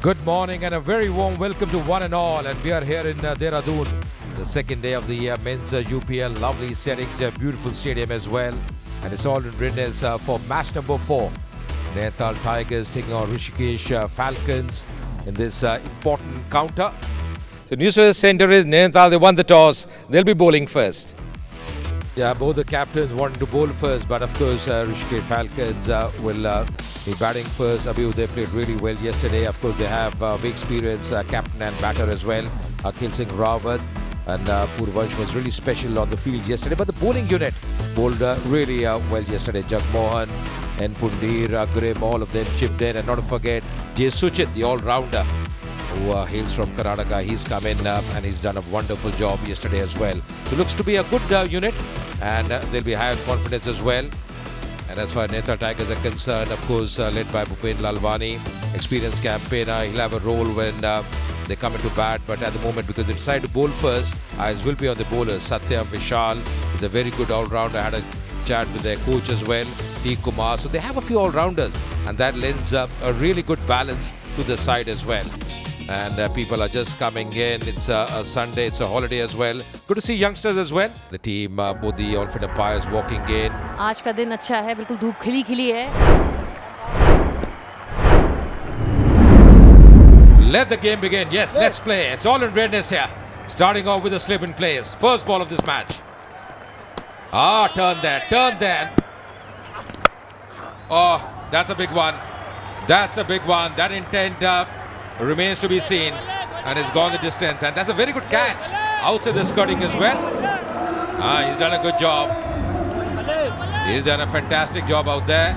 Good morning and a very warm welcome to one and all, and we are here in Dehradun, the second day of the men's UPL. Lovely settings, a beautiful stadium as well, and it's all in readiness for match number 4. Nainital Tigers taking on Rishikesh Falcons in this important counter. So news for the centre is Nainital, they won the toss, they'll be bowling first. Yeah, both the captains wanted to bowl first, but of course Rishikesh Falcons will be batting first. Abhi, they played really well yesterday. Of course, they have big experience, captain and batter as well. Akhil Singh Rawat and Purvansh was really special on the field yesterday. But the bowling unit bowled really well yesterday. Jagmohan and Pundir, Grim, all of them chipped in. And not to forget, Jay Suchit, the all-rounder, who hails from Karnataka. He's come in and he's done a wonderful job yesterday as well. So looks to be a good unit, and they'll be high on confidence as well. And as far as Nainital Tigers are concerned, of course, led by Bhupen Lalwani, experienced campaigner, he'll have a role when they come into bat. But at the moment, because they decide to bowl first, eyes will be on the bowlers. Satyam Vishal is a very good all-rounder. I had a chat with their coach as well, T. Kumar. So they have a few all-rounders, and that lends a really good balance to the side as well. And people are just coming in. It's a Sunday, it's a holiday as well. Good to see youngsters as well. The team, both the on-field umpires walking in. आज का दिन अच्छा है, बिल्कुल धूप खिली खिली है. Let the game begin. Yes, let's play. It's all in readiness here. Starting off with the slip in place. First ball of this match. Turn there. Oh, that's a big one. That intent remains to be seen, and it's gone the distance, and that's a very good catch outside the skirting as well. He's done a good job. He's done a fantastic job out there.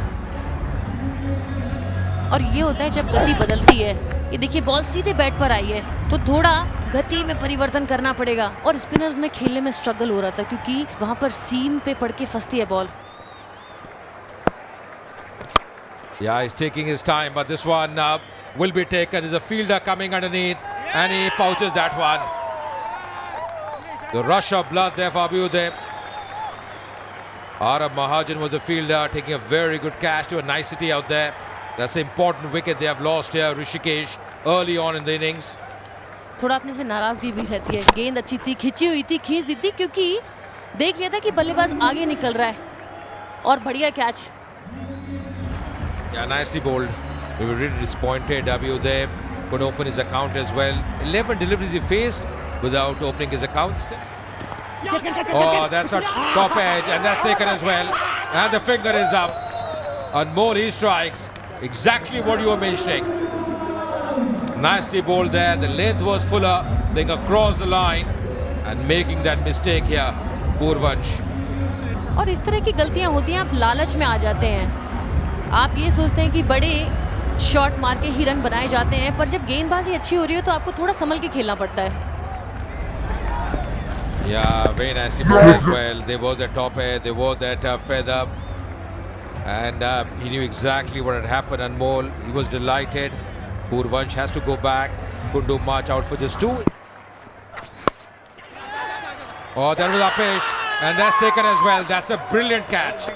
और ये होता है जब गति बदलती है. ये देखिए बॉल सीधे बैट पर आई है, तो थोड़ा गति में परिवर्तन करना पड़ेगा. और स्पिनर्स में खेलने में स्ट्रगल हो रहा था, क्योंकि वहां पर सीम पे पड़ के फंसती है ball. Yeah, he's taking his time, but this one will be taken. There's a fielder coming underneath, and he pouches that one. The rush of blood there for Abhyuday. Arab Mahajan was the fielder, taking a very good catch to a nicety out there. That's an important wicket they have lost here, Rishikesh, early on in the innings. थोड़ा अपने से नाराजगी भी रहती है. गेंद अच्छी थी, खींची हुई थी, खींच दी थी, क्योंकि देख लिया था कि बल्लेबाज आगे निकल रहा है. और बढ़िया catch. Yeah, nicely bowled. We were really disappointed. Abhyuday couldn't open his account as well. 11 deliveries he faced without opening his account. Oh, that's a top edge, and that's taken as well. And the finger is up. And more he strikes. Exactly what you were mentioning. Nicely bowled there. The length was fuller, playing across the line and making that mistake here. Purvansh. और इस तरह की गलतियां होती हैं, आप लालच में आ जाते हैं. आप ये सोचते हैं कि बड़े शॉट मार के ही रन बनाए जाते हैं, पर जब गेंदबाजी अच्छी हो रही हो तो आपको थोड़ा संभल के खेलना पड़ता है. Yeah, very nicely bowled as well. There was that top edge, there was that feather, and he knew exactly what had happened. Anmol, he was delighted. Purvansh has to go back. Couldn't do much, out for just 2. Oh, that was Apesh, and that's taken as well. That's a brilliant catch.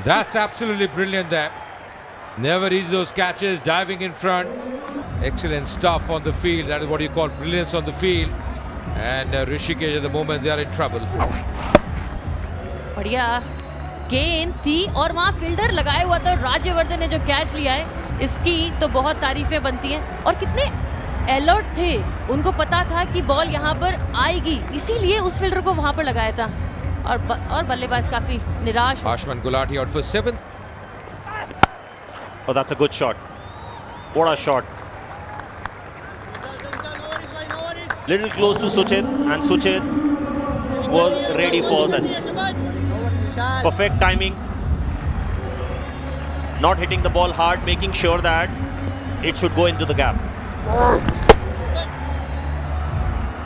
That's absolutely brilliant there. Never easy those catches, diving in front. Excellent stuff on the field. That is what you call brilliance on the field. And Rishikesh at the moment they are in trouble. बढ़िया गेंद थी और वहाँ fielder लगाए हुआ था. राज्यवर्धन ने जो कैच लिया है, इसकी तो बहुत तारीफें बनती हैं. और कितने अलर्ट थे, उनको पता था कि बॉल यहाँ पर आएगी, इसीलिए उस फील्डर को वहाँ पर लगाया था. और बल्लेबाज काफी निराश. Ashman Gulati out for 7th. Oh, that's a good shot. What a shot. Little close to Suchit, and Suchit was ready for this. Perfect timing. Not hitting the ball hard, making sure that it should go into the gap.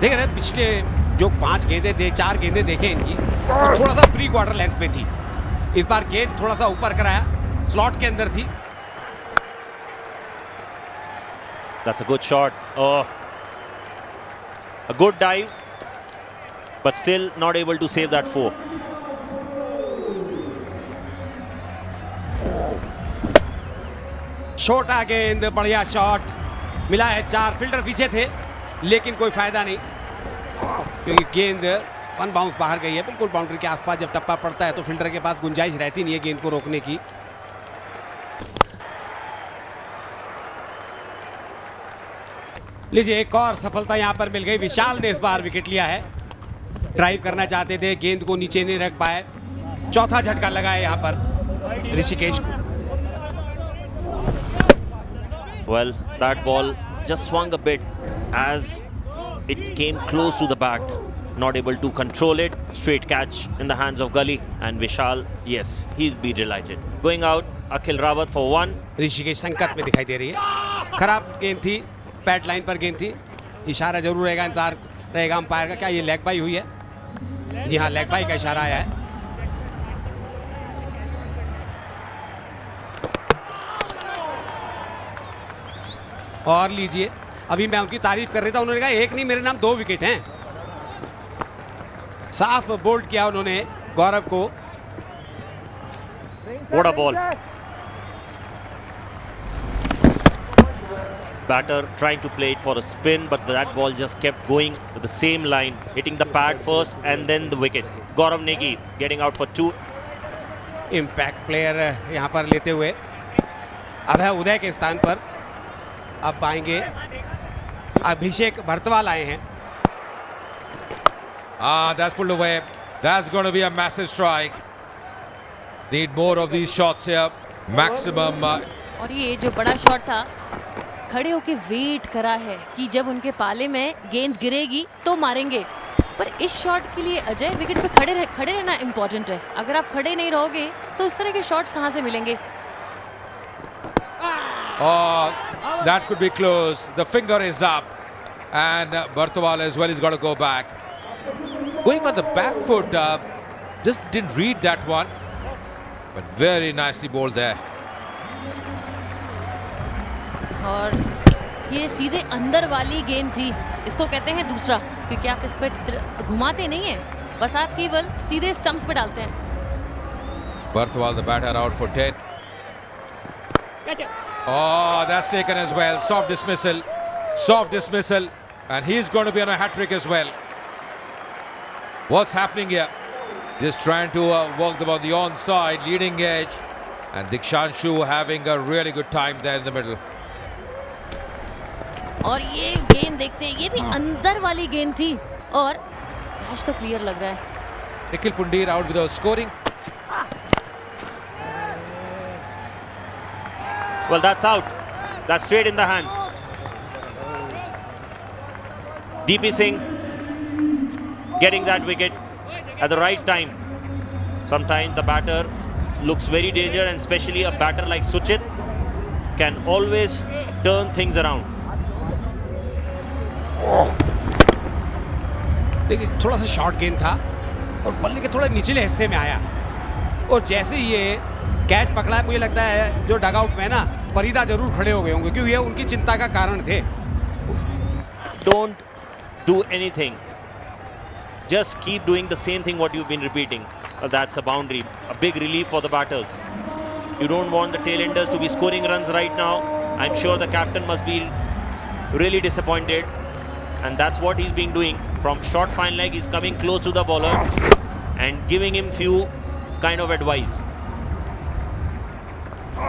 देखें ना, पिछले जो 5 गेंदें 4 गेंदें देखें इनकी, तो थोड़ा सा प्री क्वार्टर लेंथ पे थी. इस बार गेंद थोड़ा सा ऊपर कराया, स्लॉट के अंदर थी. That's a good shot. Oh, a good dive, but still not able to save that 4. छोटा गेंद, बढ़िया शॉट. मिला है 4, फील्डर पीछे थे लेकिन कोई फायदा नहीं, क्योंकि गेंद वन बाउंस बाहर गई है बिल्कुल बाउंड्री के आसपास। जब टप्पा पड़ता है तो फील्डर के पास गुंजाइश रहती नहीं है गेंद को रोकने की। लीजिए एक और सफलता यहां पर मिल गई। विशाल ने इस बार विकेट लिया है। ड्राइव करना चाहते थे, गेंद को नीचे नहीं रख पाए। चौथा झटका लगा है यहां पर ऋषिकेश को। Well, that ball just swung a bit as it came close to the bat. Not able to control it. Straight catch in the hands of Gully. And Vishal, yes, he'll be delighted. Going out, Akhil Rawat for 1. Rishikesh संकट में दिखाई दे रही है। खराब गेंद थी, pad line पर गेंद थी। इशारा जरूर रहेगा, इंतजार रहेगा अंपायर का। क्या ये लेग बाई हुई है? जी हाँ, लेग बाई का इशारा आया है। और लीजिए, अभी मैं उनकी तारीफ कर रहा था, उन्होंने कहा एक नहीं मेरे नाम 2 विकेट हैं। साफ बोल्ड किया उन्होंने गौरव को। What a ball. Batter trying to play it for a spin, but that ball just kept going with the same line, hitting the pad first and then the wickets. Gaurav Negi getting out for 2. Impact player यहाँ पर लेते हुए अभय उदय के स्थान पर अब आएंगे अभिषेक भरतवाल आए हैं। That's pulled away. That's going to be a massive strike. Need more of these shots here. Maximum. और ये जो बड़ा शॉट था, खड़े होके वेट करा है कि जब उनके पाले में गेंद गिरेगी तो मारेंगे। पर इस शॉट के लिए अजय विकेट पे खड़े रहना इंपॉर्टेंट है। अगर आप खड़े नहीं रहोगे तो इस तरह के शॉट्स कहाँ से मिलेंगे? Oh, that could be close. The finger is up, and Bartwal as well is got to go back. Going on the back foot, just didn't read that one, but very nicely bowled there. और ये सीधे अंदर वाली गेंद थी, इसको कहते हैं दूसरा, क्योंकि आप इस पे घुमाते नहीं हैं, बस आप केवल सीधे स्टंप्स पे डालते हैं। Bartwal, the batter, out for 10. Oh, that's taken as well. Soft dismissal, and he's going to be on a hat trick as well. What's happening here? Just trying to work them on the onside, leading edge, and Dikshanshu having a really good time there in the middle. और ये गेंद देखते हैं, ये भी अंदर वाली गेंद थी और कैच तो क्लियर लग रहा है। Nikhil Pundir out without scoring. Well, that's out. That's straight in the hands. DP Singh getting that wicket at the right time. Sometimes the batter looks very dangerous, and especially a batter like Suchit can always turn things around. देखिए थोड़ा सा short गेंद था और बल्ले के थोड़ा निचले हिस्से में आया, और जैसे ही ये कैच पकड़ा है, मुझे लगता है जो डगआउट में ना फरीदा जरूर खड़े हो गए होंगे, क्योंकि ये उनकी चिंता का कारण थे। Don't do anything. Just keep doing the same thing what you've been repeating. That's a boundary, a big relief for the batters. You don't want the tailenders to be scoring runs right now. I'm sure the captain must be really disappointed, and that's what he's been doing. From short fine leg, he's coming close to the bowler and giving him few kind of advice.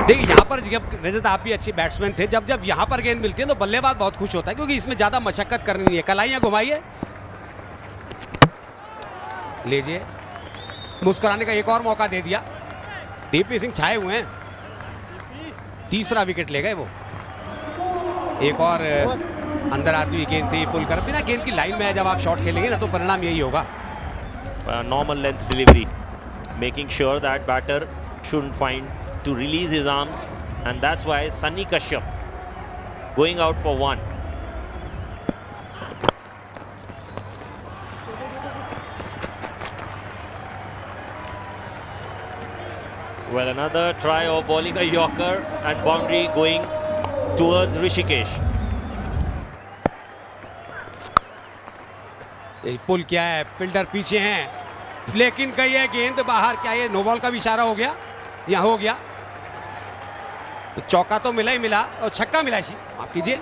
देखिए यहाँ पर जब रजत आप भी अच्छे batsman थे, जब यहाँ पर गेंद मिलती है तो बल्लेबाज बहुत खुश होता है, क्योंकि इसमें ज्यादा मशक्कत करनी नहीं है। कलाइयाँ घुमाइए, लीजिए, मुस्कुराने का एक और मौका दे दिया। डीपी सिंह छाए हुए हैं, तीसरा विकेट ले गए वो। एक और अंदर आती हुई गेंद थी, पुल कर बिना गेंद की लाइन में जब आप शॉट खेलेंगे ना तो परिणाम यही होगा। Normal length delivery, making sure that batter shouldn't find to release his arms, and that's why Sunny Kashyap going out for 1. Well, another try of bowling a Yorker and boundary going towards Rishikesh. पुल किया है, fielder पीछे हैं, लेकिन गई है गेंद बाहर। क्या ये नो बॉल का भी इशारा हो गया? यहाँ हो गया। तो चौका तो मिला ही मिला और छक्का मिला, माफ कीजिए।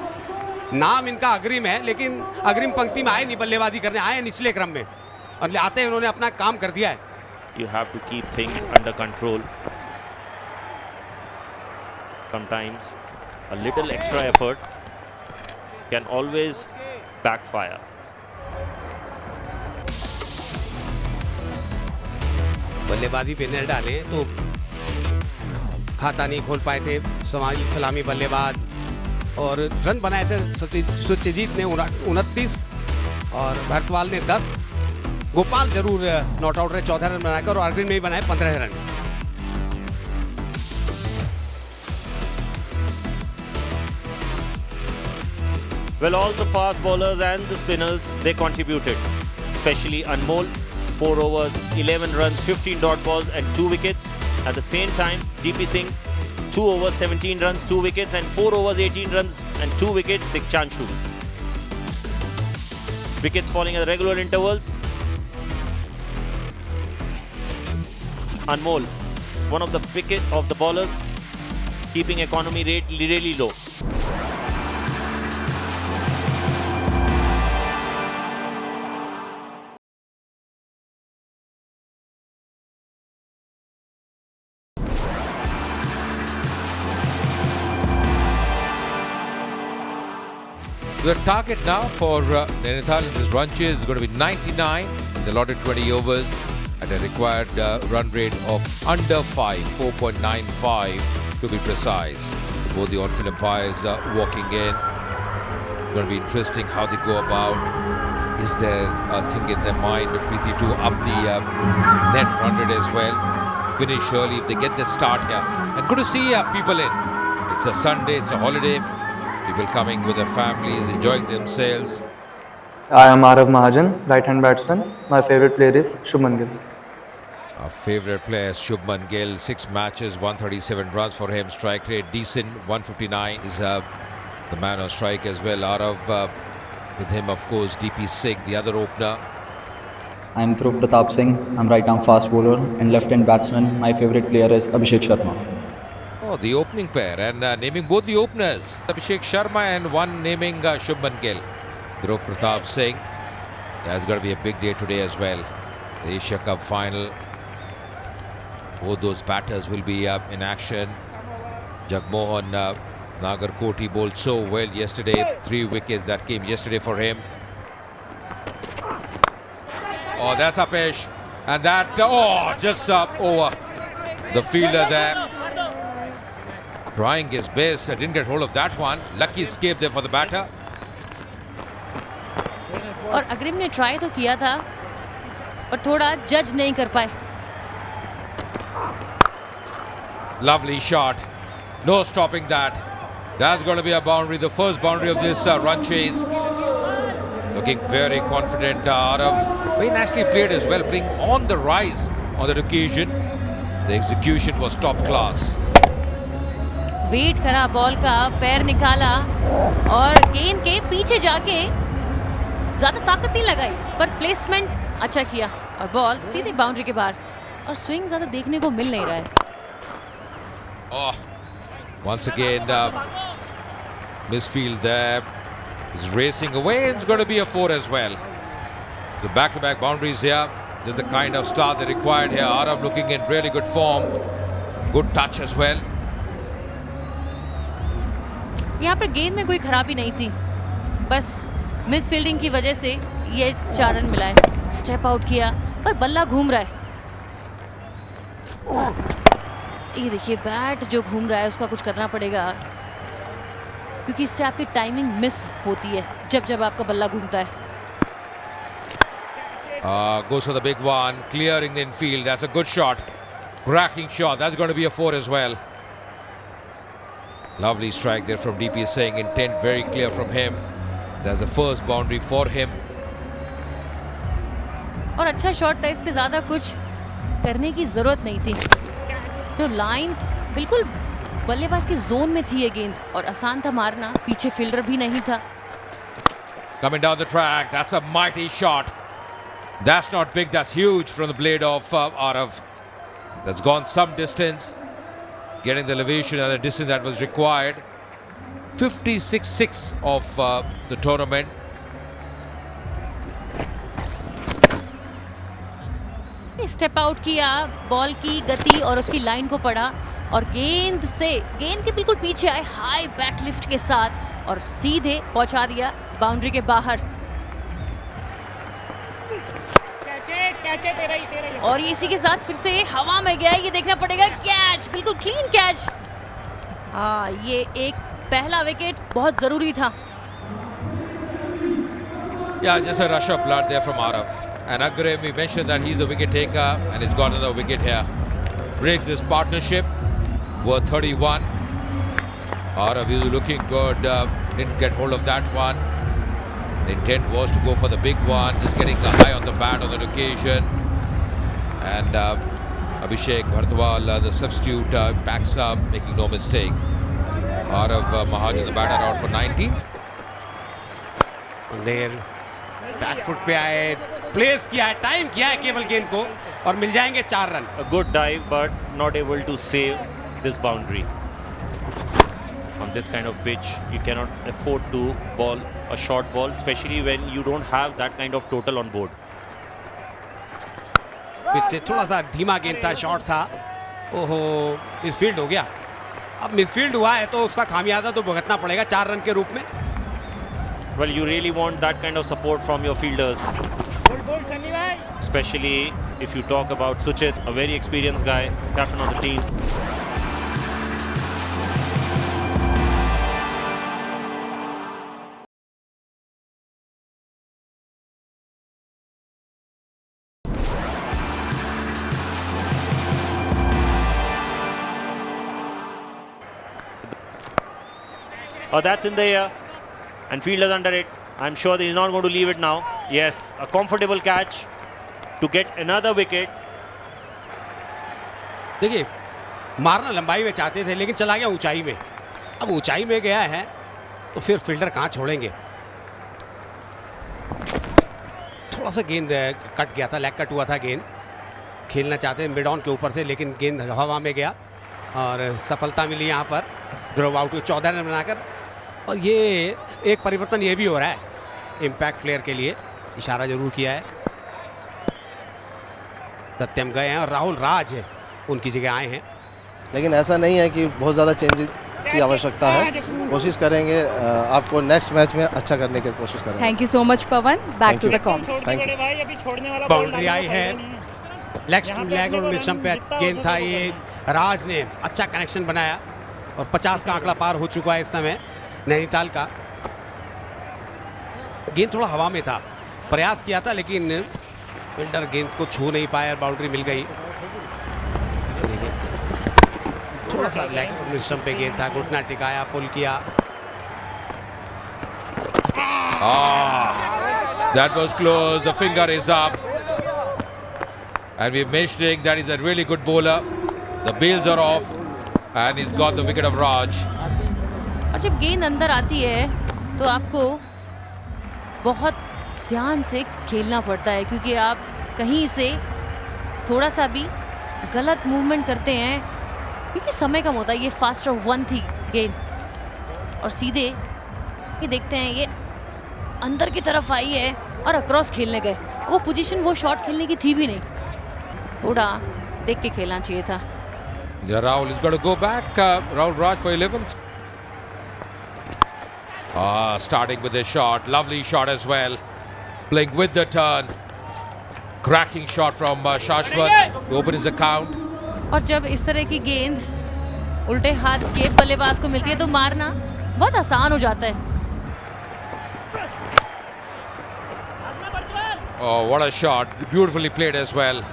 नाम इनका अग्रिम है, लेकिन अग्रिम पंक्ति में आए नहीं, बल्लेबाजी करने आए निचले क्रम में, और आते ही उन्होंने अपना काम कर दिया है. You have to keep things under control. Sometimes a little extra effort can always backfire. बल्लेबाजी पे नजर डालें तो खाता नहीं खोल पाए थे सलामी बल्लेबाज, और रन बनाए थे सत्यजीत ने 29 और भरतवाल ने 10. गोपाल जरूर नॉट आउट रहे 14 रन बनाकर, और अरविंद ने भी बनाए 15 run. Well, all the fast bowlers and the spinners, they contributed, especially Anmol, 4 overs, 11 runs, 15 dot balls and 2 wickets. At the same time, DP Singh, 2 overs, 17 runs, 2 wickets, and 4 overs, 18 runs and 2 wickets, Dikchanshu. Wickets falling at regular intervals. Anmol, one of the wicket of the bowlers, keeping economy rate really low. The target now for Nainital in this run chase is going to be 99 in the allotted 20 overs at a required run rate of under 5, 4.95 to be precise. Both the on-field umpires walking in. It's going to be interesting how they go about. Is there a thing in their mind, Preeti, to up the net run rate as well? Finish early if they get the start here. And good to see people in. It's a Sunday, it's a holiday. People coming with their families, enjoying themselves. I am Arav Mahajan, right-hand batsman. My favorite player is Shubman Gill. Our favorite player is Shubman Gill. 6 matches, 137 runs for him. Strike rate decent, 159. Is the man on strike as well. Arav, with him, of course, DP Singh, the other opener. I am Dhruv Pratap Singh. I'm right-arm fast bowler and left-hand batsman. My favorite player is Abhishek Sharma. Oh, the opening pair, and naming both the openers, Abhishek Sharma, and one naming Shubman Gill. Dhruv Pratap Singh. That's going to be a big day today as well. The Asia Cup final. Both those batters will be in action. Jagmohan Nagarkoti bowled so well yesterday. 3 wickets that came yesterday for him. Oh, that's a pitch. And that, just over. The fielder there, trying his best. I didn't get hold of that one. Lucky escape there for the batter. और अग्रिम ने try तो किया था, पर थोड़ा जज नहीं कर पाए. Lovely shot. No stopping that. That's going to be a boundary. The first boundary of this run chase. Looking very confident. Arav. Very nicely played as well. Playing on the rise on that occasion. The execution was top class. Wait करा ball का, पैर निकाला और गेंद के पीछे जाके ज्यादा ताकत नहीं लगाई, पर प्लेसमेंट अच्छा किया और बॉल सीधे बाउंड्री के बाहर. और स्विंग ज्यादा देखने को मिल नहीं रहा है. Oh, once again, misfield there. He's racing away. It's going to be a 4 as well. The back-to-back boundaries here. Just the kind of start they required here. Arav looking in really good form. Good touch as well. यहाँ पर गेंद में कोई खराबी नहीं थी, बस miss fielding की वजह से ये 4 रन मिला है. स्टेप आउट किया, पर बल्ला घूम रहा है. ये देखिए, बैट जो घूम रहा है उसका कुछ करना पड़ेगा, क्योंकि इससे आपकी टाइमिंग मिस होती है जब आपका बल्ला घूमता है. Goes for the big one, clearing the infield. That's a good shot. Cracking shot. That's going to be a 4 as well. Lovely strike there from DP Singh. Intent very clear from him. There's the first boundary for him. और अच्छा shot था, इस पे ज़्यादा कुछ करने की ज़रूरत नहीं थी. तो लाइन बिल्कुल बल्लेबाज की जोन में थी ये गेंद, और आसान था मारना. पीछे फील्डर भी नहीं था. Coming down the track. That's a mighty shot. That's not big. That's huge from the blade of Arav. That's gone some distance. Getting the elevation and the distance that was required. 56-6 of the tournament. Step out किया, ball की गति और उसकी line को पढ़ा और गेंद के बिल्कुल पीछे आए हाई बैक लिफ्ट के साथ और सीधे पहुंचा दिया बाउंड्री के बाहर। और ये इसी के साथ फिर से हवा में गया, ये देखना पड़ेगा। कैच, बिल्कुल क्लीन कैच। हाँ, ये एक पहला विकेट बहुत जरूरी था। Yeah, just a rush of blood there from Arav. And Agrem, we mentioned that he's the wicket taker and he's got another wicket here. Breaks this partnership worth 31. Arav is looking good, didn't get hold of that one. The intent was to go for the big one, just getting a high on the bat on that occasion. And Abhishek Bhartwal, the substitute, backs up, making no mistake. Arav Mahajan, the batter, out for 90. Back foot पे आए, place किया है, time किया है केवल गेंद को और मिल जाएंगे 4 run. A good dive, but not able to save this boundary. On this kind of pitch, you cannot afford to ball a short ball, especially when you don't have that kind of total on board. Pitch से थोड़ा सा धीमा गेंद था, shot था। ओहो, misfield हो गया। अब मिसफील्ड हुआ है तो उसका खामियाजा तो भुगतना पड़ेगा 4 रन के रूप में। Well, you really want that kind of support from your fielders. Especially if you talk about Suchit, a very experienced guy, captain of the team. Oh, that's in the air. And fielders under it. I'm sure that he's not going to leave it now. Yes, a comfortable catch to get another wicket. देखिए, मारना लंबाई में चाहते थे लेकिन चला गया ऊंचाई में। अब ऊंचाई में गया है तो फिर फील्डर कहां छोड़ेंगे। थोड़ा सा गेंद कट गया था, लेग कट हुआ था गेंद। खेलना चाहते मिड ऑन के ऊपर से लेकिन गेंद हवा में गया और सफलता मिली यहाँ पर ड्रॉप आउट 14 रन बनाकर। और ये एक परिवर्तन ये भी हो रहा है इम्पैक्ट प्लेयर के लिए, इशारा जरूर किया है। सत्यम गए हैं और राहुल राज उनकी जगह आए हैं। लेकिन ऐसा नहीं है कि बहुत ज़्यादा चेंज की आवश्यकता है। कोशिश करेंगे आपको नेक्स्ट मैच में अच्छा करने की कोशिश करेंगे। Thank you so much Pavan, back to the comms. Thank you. Boundary आई है, लेग और मिशन पे गेंद था। ये राज ने अच्छा कनेक्शन बनाया और 50 का आंकड़ा पार हो चुका है इस समय नैनीताल का। गेंद थोड़ा हवा में था, प्रयास किया था लेकिन फील्डर गेंद को छू नहीं पाया, बाउंड्री मिल गई। थोड़ा सा लेग मिशन पे गेंद था, घुटना टिकाया, पुल किया। That was close. The finger is up. And we're mentioning that he's a really good bowler. The bails are off. And he's got the wicket of Raj. और जब गेंद अंदर आती है तो आपको बहुत ध्यान से खेलना पड़ता है क्योंकि आप कहीं से थोड़ा सा भी गलत मूवमेंट करते हैं क्योंकि समय कम होता है। ये फास्ट ऑफ 1 थी गेंद और सीधे ये देखते हैं ये अंदर की तरफ आई है और अक्रॉस खेलने गए। वो पोजीशन वो शॉट खेलने की थी भी नहीं, थोड़ा देख के खेलना चाहिए था। Rahul is going to go back. Rahul Raj for 11th. Starting with a shot. Lovely shot as well. Playing with the turn. Cracking shot from Shashwat to open his account. और जब इस तरह की गेंद उल्टे हाथ के बल्लेबाज को मिलती है तो मारना बहुत आसान हो जाता है। Oh, what a shot. Beautifully played as well.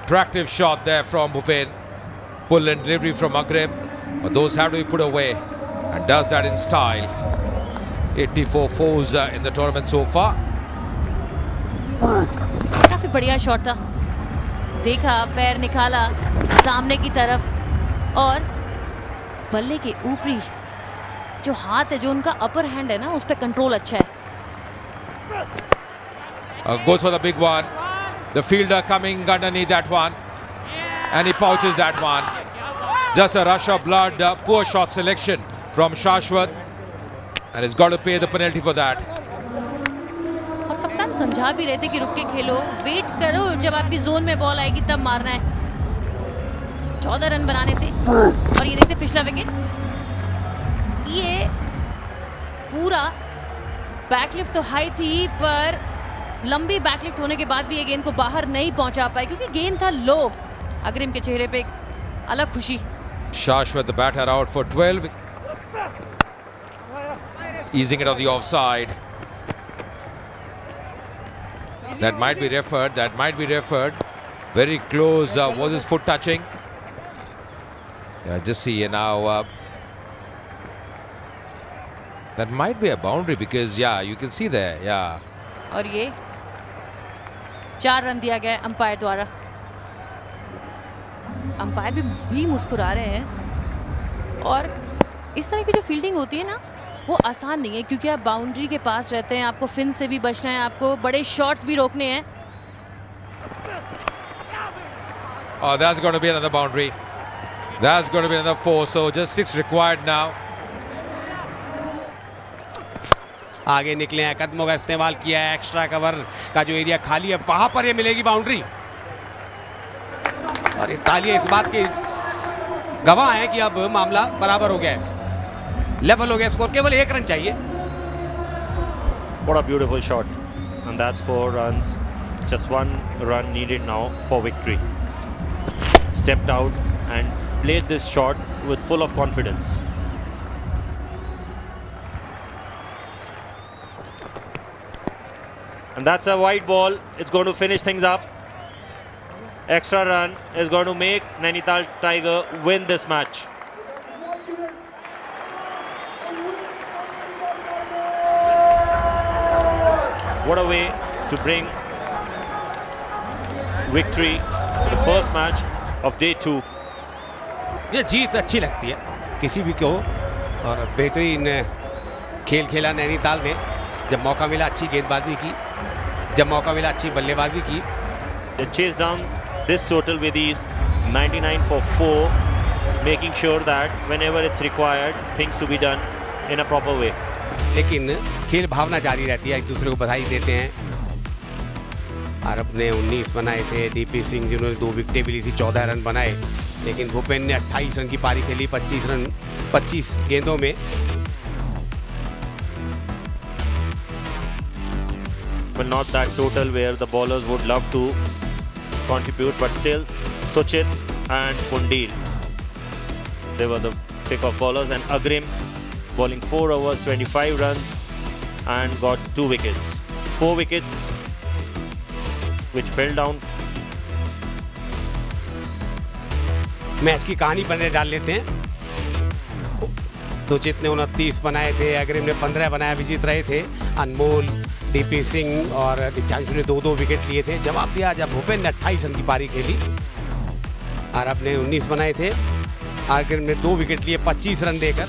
Attractive shot there from Bhupen. Pull and delivery from Agrem. But those have to be put away. And does that in style. 84 fours in the tournament so far. काफी बढ़िया shot था, देखा, पैर निकाला सामने की तरफ और बल्ले के ऊपरी जो हाथ है, जो उनका अपर हैंड है ना, उस पे कंट्रोल अच्छा है। Goes for the big one. The fielder coming underneath that one. And he pouches that one. Just a rush of blood. Poor shot selection from Shashwat. And he's got to pay the penalty for that. और कप्तान समझा भी रहे थे कि रुक के खेलो, wait करो, जब आपकी जोन में बॉल आएगी तब मारना है। 14 रन बनाने थे। और ये देखते पिछला विकेट, ये पूरा बैकलिफ्ट तो हाई थी, पर लंबी बैकलिफ्ट होने के बाद भी ये गेंद को बाहर नहीं पहुंचा पाए क्योंकि गेंद था लो। अग्रिम के चेहरे पे एक अलग खुशी। Shashwat, the batter, out for 12. Easing it on the offside. That might be referred. That might be referred. Very close. Was his foot touching? Yeah, just see now. That might be a boundary because yeah, you can see there. Yeah. और ये 4 run दिया गया umpire द्वारा। Umpire भी मुस्कुरा रहे हैं। और इस तरह की जो फील्डिंग होती है ना, वो आसान नहीं है क्योंकि आप बाउंड्री के पास रहते हैं, आपको फिन से भी बचना है, आपको बड़े शॉट्स भी रोकने हैं। Oh, that's going to be another boundary. That's going to be another 4. So just 6 required now. आगे निकले हैं, कदमों का इस्तेमाल किया है, एक्स्ट्रा कवर का जो एरिया खाली है वहां पर ये मिलेगी बाउंड्री। और ये तालियां इस बात की गवाह है कि अब मामला बराबर हो गया है, लेवल हो गया, स्कोर केवल 1 रन चाहिए। What a beautiful shot. And that's 4 runs. Just 1 run needed now for victory. Stepped out and played this shot with full of confidence. And that's a wide ball. It's going to finish things up. Extra run is going to make Nainital Tiger win this match. What a way to bring victory to the first match of day 2. ये जीत अच्छी लगती है किसी भी को, और बेहतरीन खेल खेला नैनीताल ने। जब मौका मिला अच्छी गेंदबाजी की, जब मौका मिला अच्छी बल्लेबाजी की। They chased down this total with ease, 99 for 4, making sure that whenever it's required, things to be done in a proper way. लेकिन खेल भावना जारी रहती है, एक दूसरे को बधाई देते हैं। अरब ने 19 बनाए थे, डीपी सिंह जिन्होंने 2 विकेटें भी ली थी, 14 रन बनाए, लेकिन भूपेन ने 28 रन की पारी खेली 25 गेंदों में। But not that total where the bowlers would love to contribute, but still Suchit and Pundil, they were the pick of bowlers, and Agrim bowling 4 overs 25 runs and got 2 wickets. 4 wickets which fell down. Match की कहानी बनने डाल लेते हैं। सुचित ने 29 बनाए थे, अग्रिम ने 15 बनाया, विजित रहे थे अनमोल, डीपी सिंह और दीक्षांशु ने 2-2 विकेट लिए थे। जवाब दिया जब भूपेन ने 28 रन की पारी खेली। अरब ने 19 बनाए थे, अग्रिम ने 2 विकेट लिए 25 रन देकर।